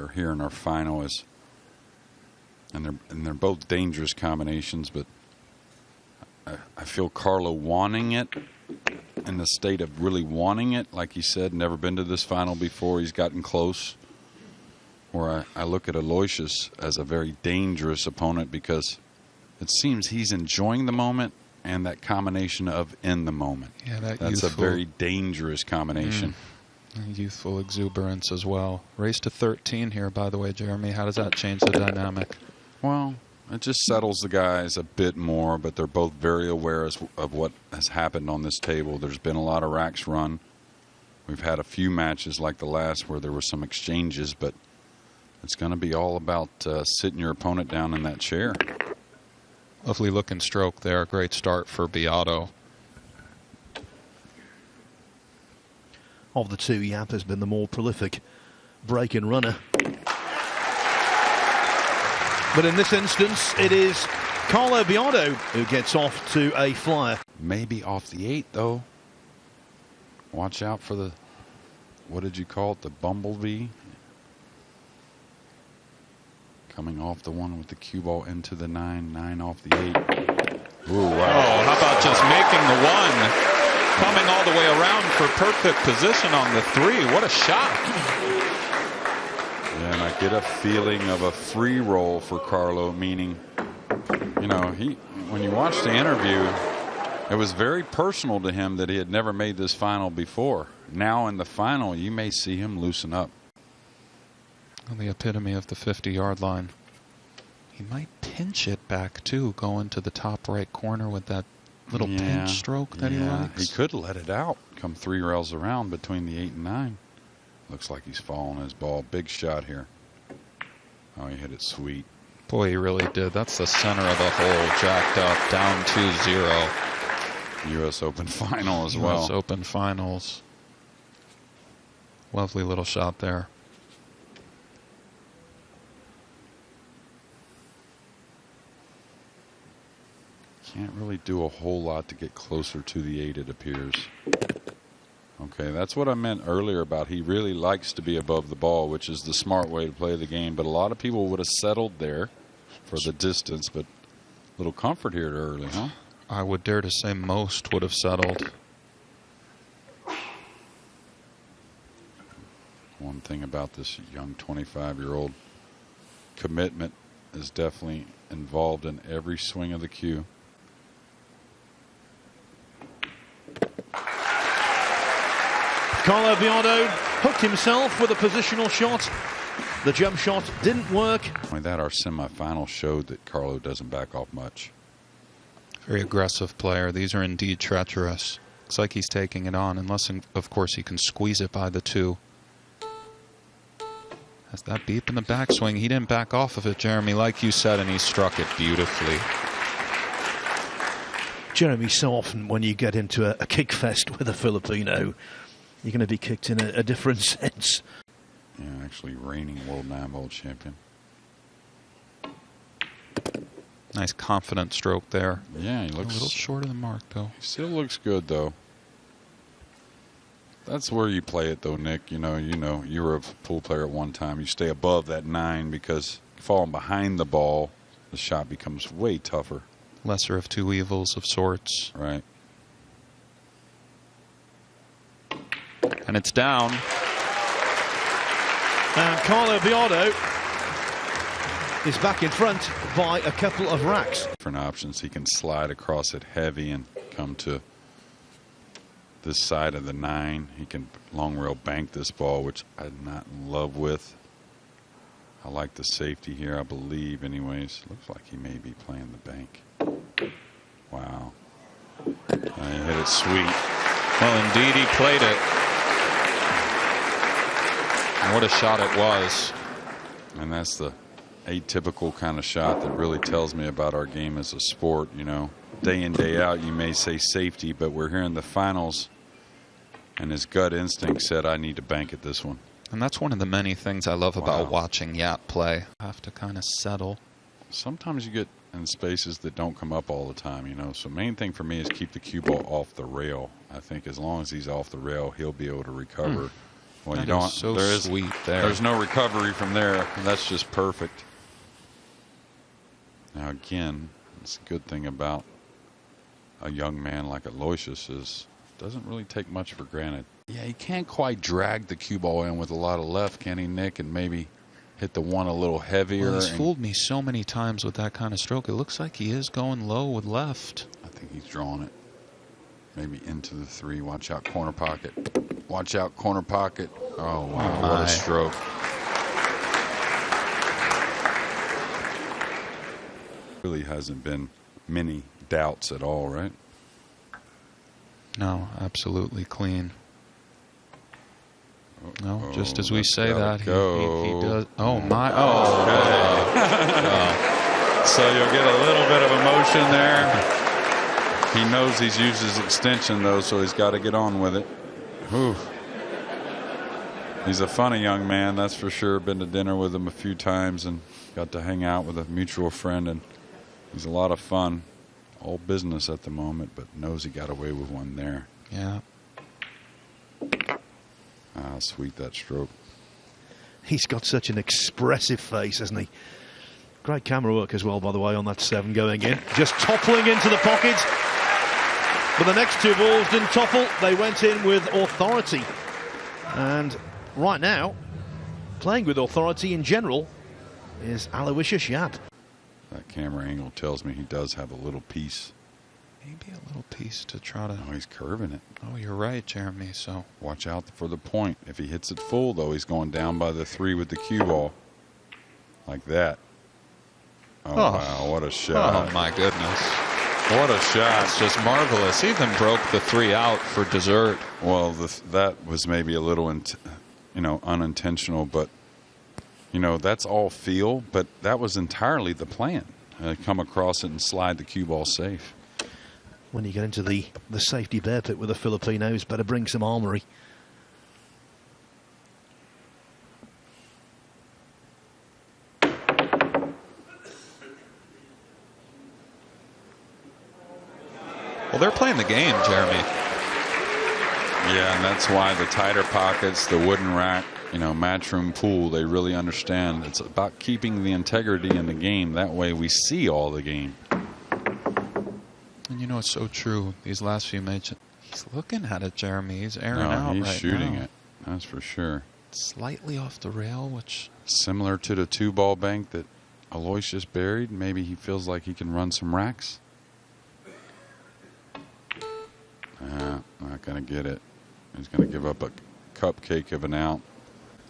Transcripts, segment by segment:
here in our final is, and they're both dangerous combinations, but I feel Carlo wanting it, in the state of really wanting it. Like he said, never been to this final before. He's gotten close. Where I look at Aloysius as a very dangerous opponent because it seems he's enjoying the moment and that combination of in the moment. Yeah, that's a very dangerous combination. Youthful exuberance as well. Race to 13 here, by the way, Jeremy. How does that change the dynamic? Well, it just settles the guys a bit more, but they're both very aware of what has happened on this table. There's been a lot of racks run. We've had a few matches like the last where there were some exchanges, but it's going to be all about sitting your opponent down in that chair. Lovely looking stroke there. Great start for Biado. Of the two, Yap has been the more prolific break and runner. But in this instance, it is Carlo Biado who gets off to a flyer. Maybe off the 8, though. Watch out for the, what did you call it, the bumblebee? Coming off the 1 with the cue ball into the 9, 9 off the 8. Ooh, wow. Oh, how about just making the 1? Coming all the way around for perfect position on the 3. What a shot. Yeah, and I get a feeling of a free roll for Carlo, meaning, you know, when you watch the interview, it was very personal to him that he had never made this final before. Now in the final, you may see him loosen up. The epitome of the 50-yard line. He might pinch it back, too, going to the top right corner with that little pinch stroke that he likes. He could let it out, come 3 rails around between the 8 and 9. Looks like he's following his ball. Big shot here. Oh, he hit it sweet. Boy, he really did. That's the center of the hole, jacked up, down 2-0. U.S. Open final as well. U.S. Open finals. Lovely little shot there. Can't really do a whole lot to get closer to the 8, it appears. Okay, that's what I meant earlier about he really likes to be above the ball, which is the smart way to play the game. But a lot of people would have settled there for the distance, but a little comfort here early, huh? I would dare to say most would have settled. One thing about this young 25-year-old, commitment is definitely involved in every swing of the cue. Carlo Biado hooked himself with a positional shot. The jump shot didn't work. Like that, our semifinal showed that Carlo doesn't back off much. Very aggressive player. These are indeed treacherous. Looks like he's taking it on, unless, of course, he can squeeze it by the 2. Has that beep in the backswing. He didn't back off of it, Jeremy, like you said, and he struck it beautifully. Jeremy, so often when you get into a kick fest with a Filipino, you're going to be kicked in a different sense. Yeah, actually reigning world 9-hole champion. Nice confident stroke there. Yeah, he looks a little short of the mark, though. He still looks good, though. That's where you play it, though, Nick. You know, you were a pool player at one time. You stay above that 9 because falling behind the ball, the shot becomes way tougher. Lesser of two evils of sorts. Right. And it's down. And Carlo Biado is back in front by a couple of racks. Different options. He can slide across it heavy and come to this side of the 9. He can long rail bank this ball, which I'm not in love with. I like the safety here, I believe, anyways. Looks like he may be playing the bank. Wow. He hit it sweet. Well, indeed, he played it. And what a shot it was. And that's the atypical kind of shot that really tells me about our game as a sport. You know, day in, day out, you may say safety, but we're here in the finals, and his gut instinct said, I need to bank at this one. And that's one of the many things I love about watching Yap play. Have to kind of settle. Sometimes you get in spaces that don't come up all the time, you know. So main thing for me is keep the cue ball off the rail. I think as long as he's off the rail, he'll be able to recover Well, That you don't. is so there is, sweet there. There's no recovery from there. That's just perfect. Now again, it's a good thing about a young man like Aloysius is doesn't really take much for granted. Yeah, he can't quite drag the cue ball in with a lot of left, can he, Nick? And maybe hit the one a little heavier. Well, he's fooled me so many times with that kind of stroke. It looks like he is going low with left. I think he's drawing it. Maybe into the 3. Watch out, corner pocket. Watch out, corner pocket. Oh, wow, what a stroke. Really hasn't been many doubts at all, right? No, absolutely clean. No, just as we Let's say that, he does. Oh, my. So you'll get a little bit of emotion there. He knows he's used his extension, though, so he's got to get on with it. Whew. He's a funny young man, that's for sure. Been to dinner with him a few times and got to hang out with a mutual friend, and he's a lot of fun. All business at the moment, but knows he got away with one there. Yeah. Ah, sweet, that stroke. He's got such an expressive face, hasn't he? Great camera work as well, by the way, on that 7 going in. Just toppling into the pockets. But the next 2 balls didn't topple. They went in with authority. And right now, playing with authority in general is Aloysius Yap. That camera angle tells me he does have a little piece. Maybe a little piece to try to... Oh, he's curving it. Oh, you're right, Jeremy. So watch out for the point. If he hits it full, though, he's going down by the 3 with the cue ball. Like that. Oh, wow, what a shot. Oh, my goodness. What a shot. It's just marvelous. He even broke the 3 out for dessert. Well, that was maybe a little, unintentional, but, that's all feel, but that was entirely the plan. Come across it and slide the cue ball safe. When you get into the safety bear pit with the Filipinos, better bring some armory. Well, they're playing the game, Jeremy. Yeah, and that's why the tighter pockets, the wooden rack, matchroom pool, they really understand. It's about keeping the integrity in the game. That way we see all the game. And it's so true. These last few matches, he's looking at it, Jeremy. He's airing out he's right shooting now. it. That's for sure. Slightly off the rail, which... Similar to the 2-ball bank that Aloysius buried. Maybe he feels like he can run some racks. Not going to get it. He's going to give up a cupcake of an out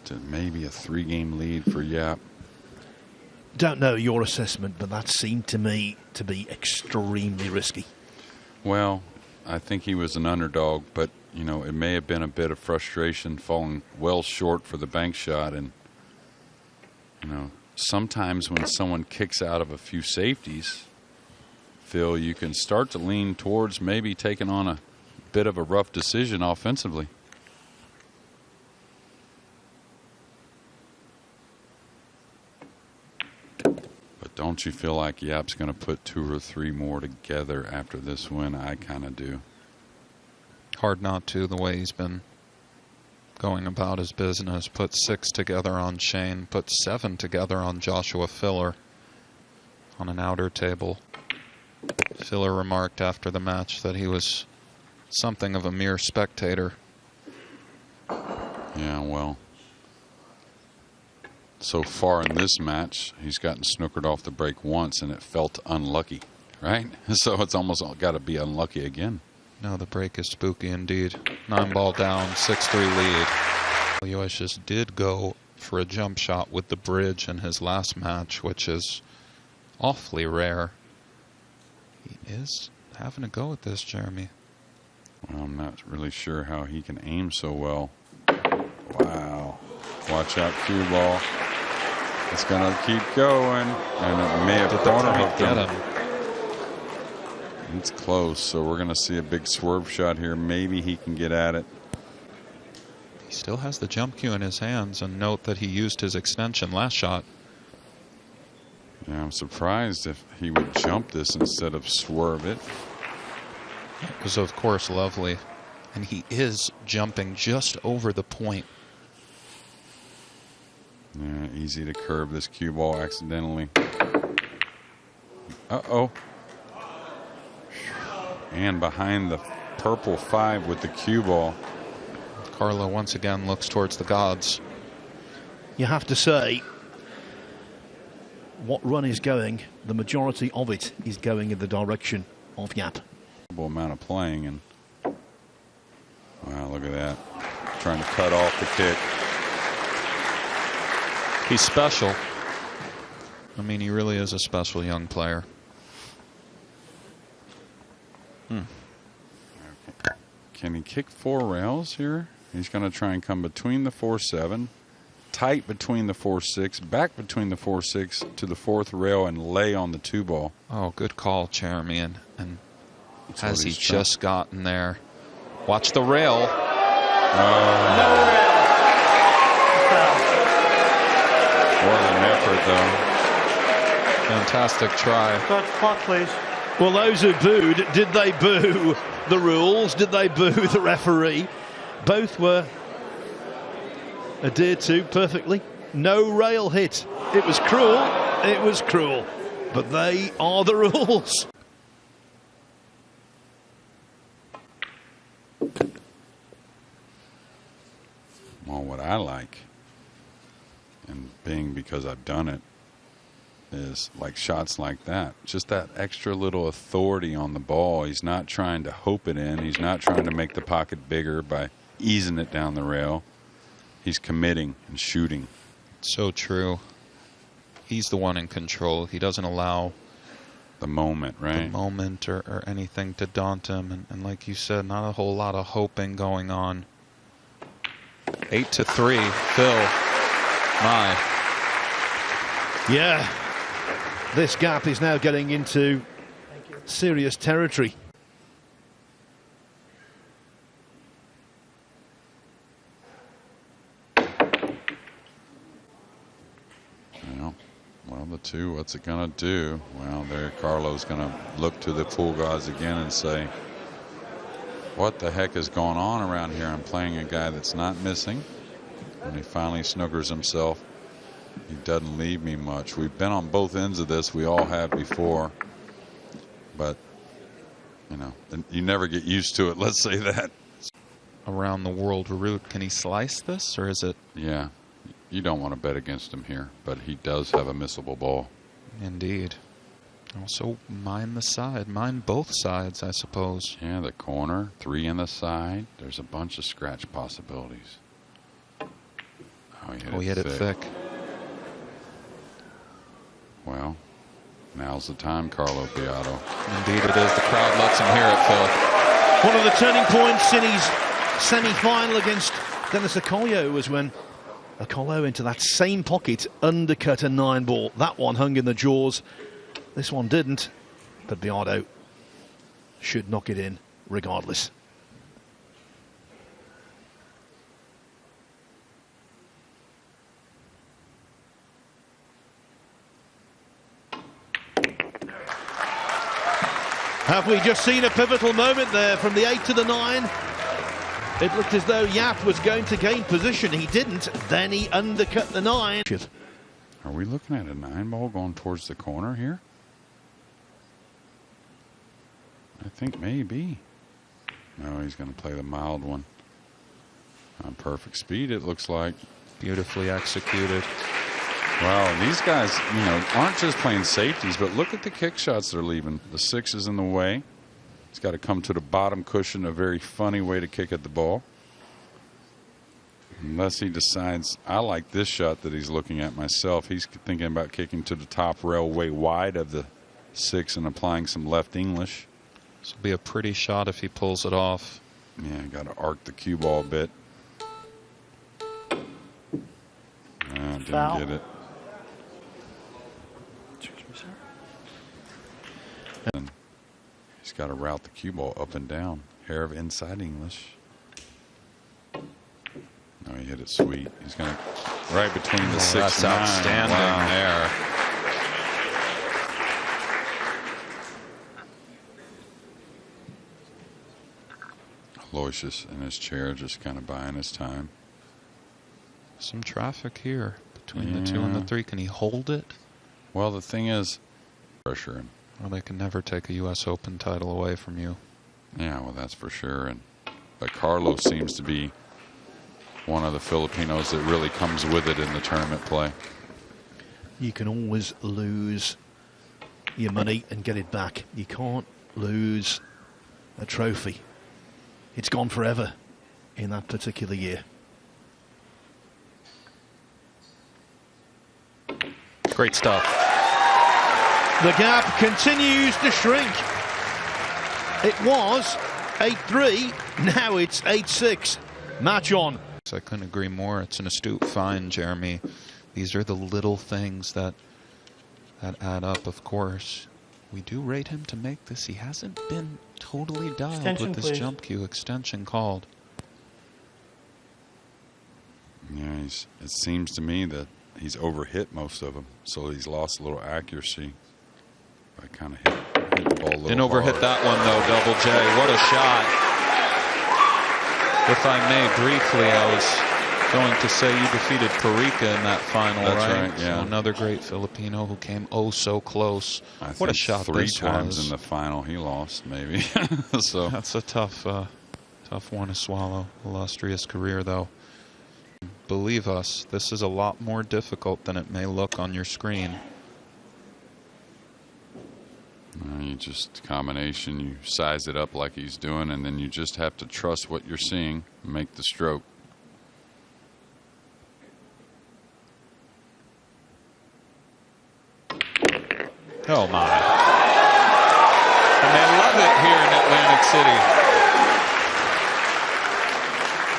to maybe a 3-game lead for Yap. Don't know your assessment, but that seemed to me to be extremely risky. Well, I think he was an underdog, but, it may have been a bit of frustration falling well short for the bank shot. And, sometimes when someone kicks out of a few safeties, Phil, you can start to lean towards maybe taking on a bit of a rough decision offensively. But don't you feel like Yap's going to put 2 or 3 more together after this win? I kind of do. Hard not to, the way he's been going about his business. Put 6 together on Shane, put 7 together on Joshua Filler on an outer table. Filler remarked after the match that he was something of a mere spectator. Yeah, well, so far in this match, he's gotten snookered off the break once, and it felt unlucky, right? So it's almost got to be unlucky again. No, the break is spooky indeed. 9-ball down, 6-3 lead. Aloysius did go for a jump shot with the bridge in his last match, which is awfully rare. He is having a go at this, Jeremy. Well, I'm not really sure how he can aim so well. Wow. Watch out, cue ball. It's going to keep going, and it may have corner hooked him. It's close, so we're going to see a big swerve shot here. Maybe he can get at it. He still has the jump cue in his hands, and note that he used his extension last shot. Yeah, I'm surprised if he would jump this instead of swerve it. It was, of course, lovely. And he is jumping just over the point Yeah, easy to curve this cue ball accidentally. Uh-oh. And behind the purple 5 with the cue ball. Carlo once again looks towards the gods. You have to say, what run is going, the majority of it is going in the direction of Yap. Amount of playing, and wow, look at that. Trying to cut off the kick. He's special. I mean, he really is a special young player. Can he kick 4 rails here? He's going to try and come between the 4-7, tight between the 4-6, back between the 4-6 to the 4th rail and lay on the 2 ball. Oh, good call, Jeremy. And That's has what he he's trying. just gotten there? Watch the rail. No rail. More than effort, though. Fantastic try. Clock, please. Well, those who booed, did they boo the rules? Did they boo the referee? Both were adhered to perfectly. No rail hit. It was cruel. It was cruel. But they are the rules. Well, what I like, and being because I've done it, is like shots like that. Just that extra little authority on the ball. He's not trying to hope it in. He's not trying to make the pocket bigger by easing it down the rail. He's committing and shooting. So true. He's the one in control. He doesn't allow The moment, right? the moment or anything to daunt him. And like you said, not a whole lot of hoping going on. 8-3, Phil. My. Yeah. This gap is now getting into serious territory. Well, the 2, what's it going to do? Well, there Carlo's going to look to the pool gods again and say, what the heck is going on around here? I'm playing a guy that's not missing. When he finally snookers himself, he doesn't leave me much. We've been on both ends of this. We all have before. But, you know, you never get used to it. Let's say that. Around the world route. Can he slice this, or is it? Yeah. You don't want to bet against him here, but he does have a missable ball. Indeed. Also, mind the side. Mind both sides, I suppose. Yeah, the corner, 3 in the side. There's a bunch of scratch possibilities. Oh, he hit, It thick. Well, now's the time, Carlo Biado. Indeed it is. The crowd lets him hear it, Phil. One of the turning points in his semi-final against Dennis Okoye was when Okoye into that same pocket undercut a 9 ball. That one hung in the jaws. This one didn't, but Biado should knock it in regardless. Have we just seen a pivotal moment there from the 8 to the 9? It looked as though Yap was going to gain position. He didn't. Then he undercut the 9. Are we looking at a 9 ball going towards the corner here? I think maybe. No, he's going to play the mild one. On perfect speed, it looks like. Beautifully executed. Wow, and these guys, you know, aren't just playing safeties, but look at the kick shots they're leaving. The 6 is in the way. He's got to come to the bottom cushion, a very funny way to kick at the ball. Unless he decides, I like this shot that he's looking at myself. He's thinking about kicking to the top rail way wide of the 6 and applying some left English. This will be a pretty shot if he pulls it off. Yeah, got to arc the cue ball a bit. Didn't Foul. get it. And he's got to route the cue ball up and down. Hair of inside English. No, he hit it sweet. He's going to right between the 6 That's and 9. outstanding there. Aloysius in his chair just kind of buying his time. Some traffic here between the 2 and the 3. Can he hold it? Well, the thing is, pressure. Well, they can never take a U.S. Open title away from you. Yeah, well, that's for sure. But Carlo seems to be one of the Filipinos that really comes with it in the tournament play. You can always lose your money and get it back. You can't lose a trophy. It's gone forever in that particular year. Great stuff. The gap continues to shrink. It was 8-3, now it's 8-6. Match on. I couldn't agree more. It's an astute find, Jeremy. These are the little things that add up, of course. We do rate him to make this. He hasn't been totally dialed Extension, with this please. jump cue. Extension called. Yeah, it seems to me that he's overhit most of them, so he's lost a little accuracy. I kind of hit the ball a little Didn't overhit hard. that one, though, Double J. What a shot. If I may, briefly, I was going to say you defeated Perica in that final, That's right? right, yeah. So another great Filipino who came oh so close. I What think a shot 3 this times was. in the final he lost, maybe. So That's a tough one to swallow. Illustrious career, though. Believe us, this is a lot more difficult than it may look on your screen. you just combination, you size it up like he's doing, and then you just have to trust what you're seeing and make the stroke. Oh my. And they love it here in Atlantic City.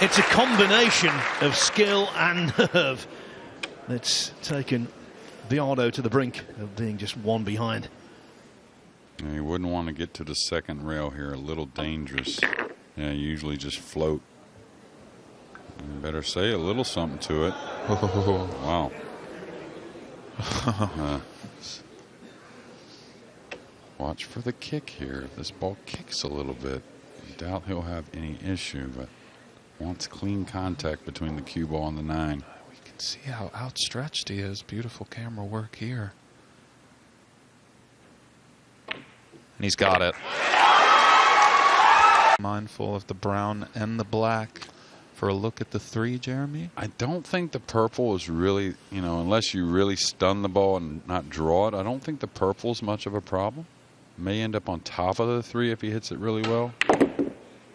It's a combination of skill and nerve that's taken Biado to the brink of being just one behind. Yeah, you wouldn't want to get to the second rail here. A little dangerous. Yeah, you usually just float. You better say a little something to it. Wow. Watch for the kick here. If this ball kicks a little bit, I doubt he'll have any issue, but wants clean contact between the cue ball and the 9. We can see how outstretched he is. Beautiful camera work here. And he's got it. Mindful of the brown and the black for a look at the 3, Jeremy. I don't think the purple is really, unless you really stun the ball and not draw it, I don't think the purple is much of a problem. May end up on top of the 3 if he hits it really well.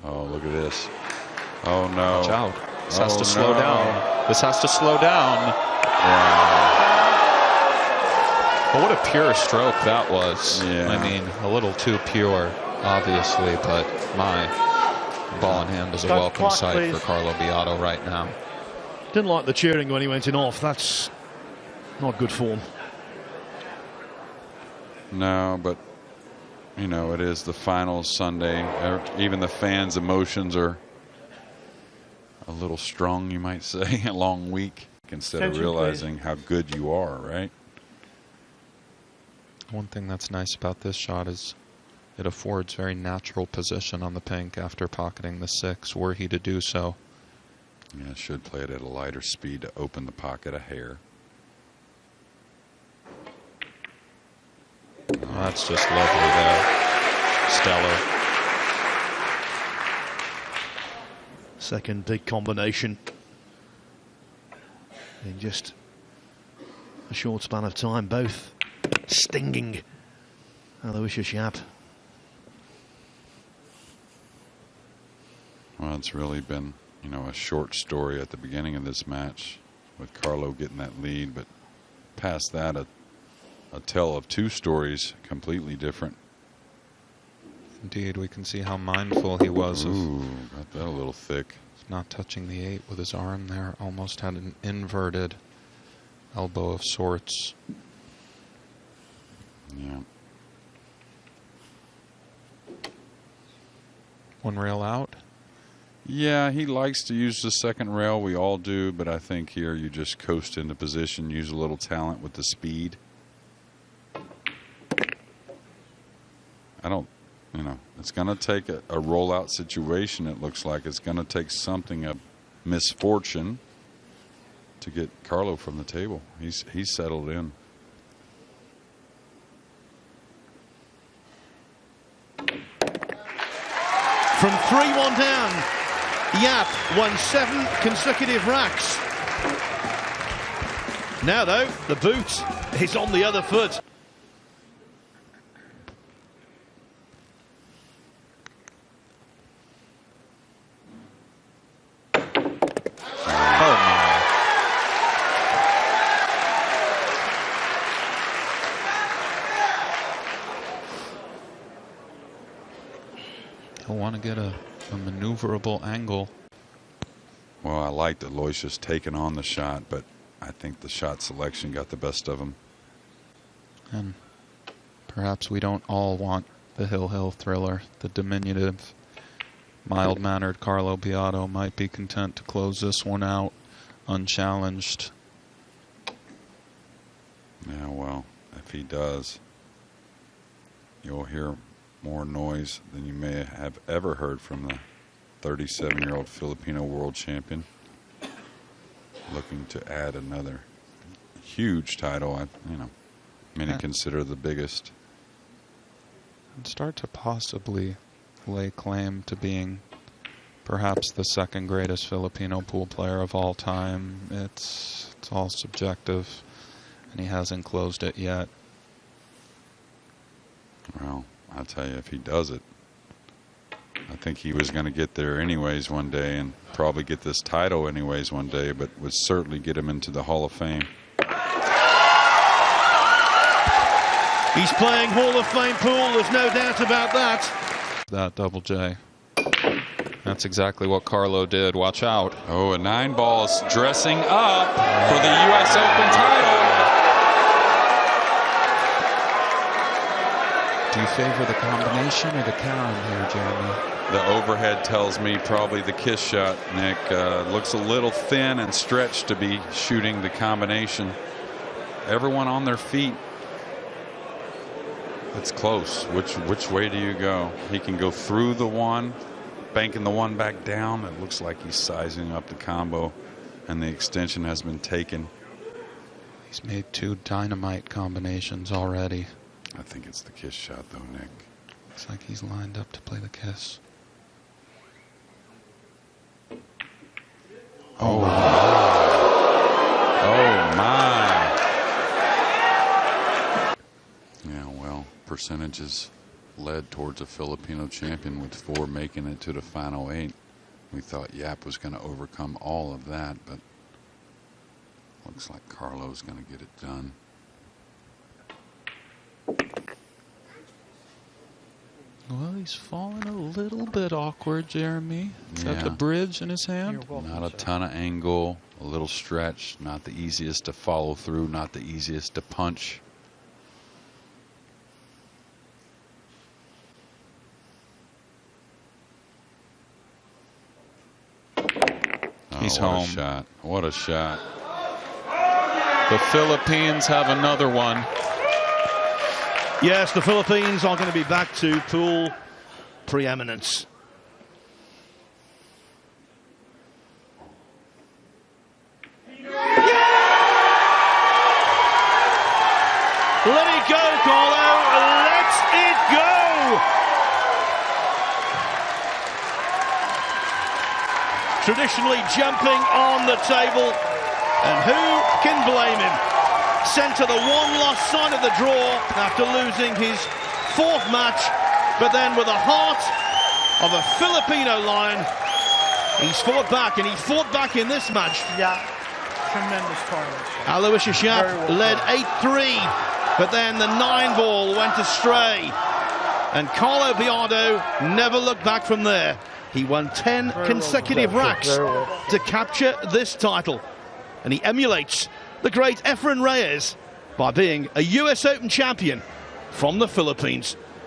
Oh, look at this. Oh, no. Watch out. This has to slow down. This has to slow down. Wow. But what a pure stroke that was. Yeah. I mean, a little too pure, obviously, but my ball in hand is a Start welcome clock, sight please. for Carlo Biado right now. Didn't like the cheering when he went in off. That's not good form. No, but, it is the final Sunday. Even the fans' emotions are a little strong, you might say, a long week, instead of Attention, realizing how good you are, right? One thing that's nice about this shot is it affords very natural position on the pink after pocketing the 6, were he to do so. Yeah, should play it at a lighter speed to open the pocket a hair. Oh, that's just lovely there. Stellar. Second big combination in just a short span of time. Both stinging Aloysius Yap. Well, it's really been, a short story at the beginning of this match with Carlo getting that lead, but past that, a tale of 2 stories, completely different. Indeed, we can see how mindful he was Ooh, of got that a little thick. not touching the 8 with his arm there. Almost had an inverted elbow of sorts. Yeah. One rail out. Yeah, he likes to use the second rail. We all do, but I think here you just coast into position, use a little talent with the speed. I don't, it's going to take a rollout situation. It looks like it's going to take something of misfortune. to get Carlo from the table. He's settled in. From 3-1 down, Yap won 7 consecutive racks. Now, though, the boot is on the other foot. He'll want to get a maneuverable angle. Well, I like that Aloysius taking on the shot, but I think the shot selection got the best of him. And perhaps we don't all want the Hill thriller. The diminutive, mild-mannered Carlo Biado might be content to close this one out unchallenged. Yeah, well, if he does, you'll hear more noise than you may have ever heard from the 37-year-old Filipino world champion, looking to add another huge title. Many consider the biggest. And start to possibly lay claim to being perhaps the second greatest Filipino pool player of all time. It's all subjective, and he hasn't closed it yet. Well, I'll tell you, if he does it, I think he was going to get there anyways one day, and probably get this title anyways one day, but would certainly get him into the Hall of Fame. He's playing Hall of Fame pool, there's no doubt about that. That Double J. That's exactly what Carlo did. Watch out. Oh, a 9-ball's dressing up for the U.S. Open title. Do you favor the combination or the carom here, Jeremy? The overhead tells me probably the kiss shot, Nick. Looks a little thin and stretched to be shooting the combination. Everyone on their feet. It's close. Which way do you go? He can go through the one, banking the one back down. It looks like he's sizing up the combo, and the extension has been taken. He's made 2 dynamite combinations already. I think it's the kiss shot, though, Nick. Looks like he's lined up to play the kiss. Oh, my. Oh, my. Yeah, well, percentages led towards a Filipino champion with 4 making it to the final 8. We thought Yap was going to overcome all of that, but looks like Carlo's going to get it done. Well, he's falling a little bit awkward, Jeremy. He's got the bridge in his hand. Not a ton of angle, a little stretch, not the easiest to follow through, not the easiest to punch. He's what home. A shot. What a shot. The Philippines have another one. Yes, the Philippines are going to be back to pool preeminence. Let it go, Carlo. Let it go. Traditionally jumping on the table, and who can blame him? Sent to the one lost side of the draw after losing his 4th match, but then with the heart of a Filipino lion, he's fought back, and he fought back in this match. Yeah, tremendous tournament. Aloysius Yap led 8-3, but then the 9-ball went astray, and Carlo Biado never looked back from there. He won 10 consecutive racks to capture this title, and he emulates the great Efren Reyes by being a US Open champion from the Philippines.